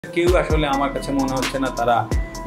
কেউ আসলে আমার কাছে মনে হচ্ছে না তারা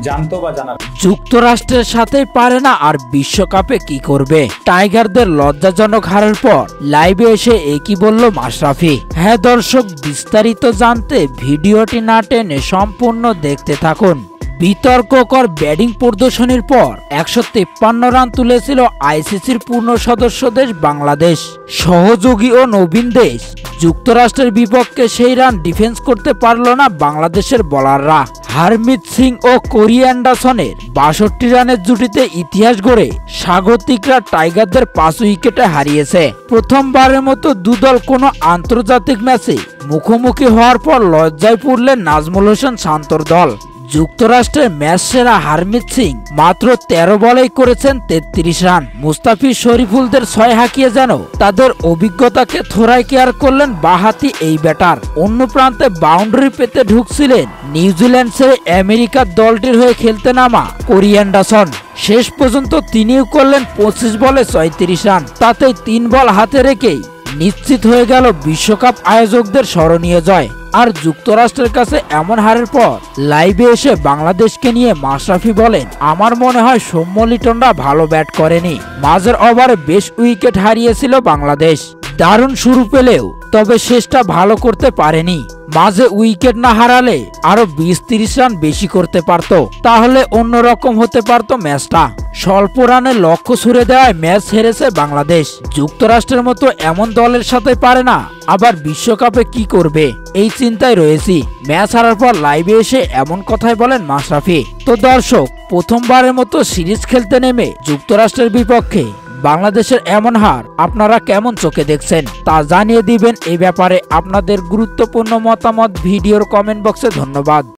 জানতো বা জানার। যুক্তরাষ্ট্রের সাথে পারে না আর বিশ্বকাপে কি করবে? টাইগারদের লজ্জাজনক হারের পর লাইভে এসে একই বলল মাশরাফি। হ্যাঁ দর্শক, বিস্তারিত জানতে ভিডিওটি না টেনে সম্পূর্ণ দেখতে থাকুন। বিতর্ককর ব্যাটিং প্রদর্শনীর পর 153 রান তুলেছিল আইসিসির পূর্ণ সদস্য দেশ বাংলাদেশ। সহযোগী ও নবীন দেশ যুক্তরাষ্ট্রের বিপক্ষে সেই রান ডিফেন্স করতে পারল না বাংলাদেশের বোলাররা। হারমিত সিং ও কোরি অ্যান্ডারসনের 62 রানের জুটিতে ইতিহাস গড়ে স্বাগতিকরা টাইগারদের 5 উইকেটে হারিয়েছে। প্রথমবারের মতো দুদল কোনো আন্তর্জাতিক ম্যাচে মুখোমুখি হওয়ার পর লজ্জায় পড়লেন নাজমুল হোসেন শান্তর দল। যুক্তরাষ্ট্রের ম্যাচ সেরা হারমিত সিং মাত্র 13 বলেই করেছেন 33 রান। মুস্তাফিজ শরীফুলদের 6 হাঁকিয়ে যেন তাদের অভিজ্ঞতাকে থোড়াই কেয়ার করলেন বাঁহাতি এই ব্যাটার। অন্য প্রান্তে বাউন্ডারি পেতে ঢুকছিলেন নিউজিল্যান্ড ছেড়ে আমেরিকার দলটির হয়ে খেলতে নামা কোরি অ্যান্ডারসন। শেষ পর্যন্ত তিনিও করলেন 25 বলে 34 রান। তাতে 3 বল হাতে রেখেই নিশ্চিত হয়ে গেল বিশ্বকাপ আয়োজকদের স্মরণীয় জয়। আর যুক্তরাষ্ট্রের কাছে এমন হারের পর লাইভে এসে বাংলাদেশকে নিয়ে মাশরাফি বলেন, আমার মনে হয় সৌম্য লিটনরা ভালো ব্যাট করেনি। মাঝের ওভারে বেশ উইকেট হারিয়েছিল বাংলাদেশ। দারুণ শুরু পেলেও তবে শেষটা ভালো করতে পারেনি। মাঝে উইকেট না হারালে আরো 20-30 রান বেশি করতে পারত, তাহলে অন্যরকম হতে পারত ম্যাচটা। স্বল্প রানে লক্ষ্য ছুড়ে দেওয়ায় ম্যাচ হেরেছে বাংলাদেশ। যুক্তরাষ্ট্রের মতো এমন দলের সাথে পারে না, আবার বিশ্বকাপে কি করবে এই চিন্তায় রয়েছি। ম্যাচ হারার পর লাইভে এসে এমন কথাই বলেন মাশরাফি। তো দর্শক, প্রথমবারের মতো সিরিজ খেলতে নেমে যুক্তরাষ্ট্রের বিপক্ষে বাংলাদেশের এমন হার আপনারা কেমন চোখে দেখছেন তা জানিয়ে দিবেন। এই ব্যাপারে আপনাদের গুরুত্বপূর্ণ মতামত ভিডিওর কমেন্ট বক্সে। ধন্যবাদ।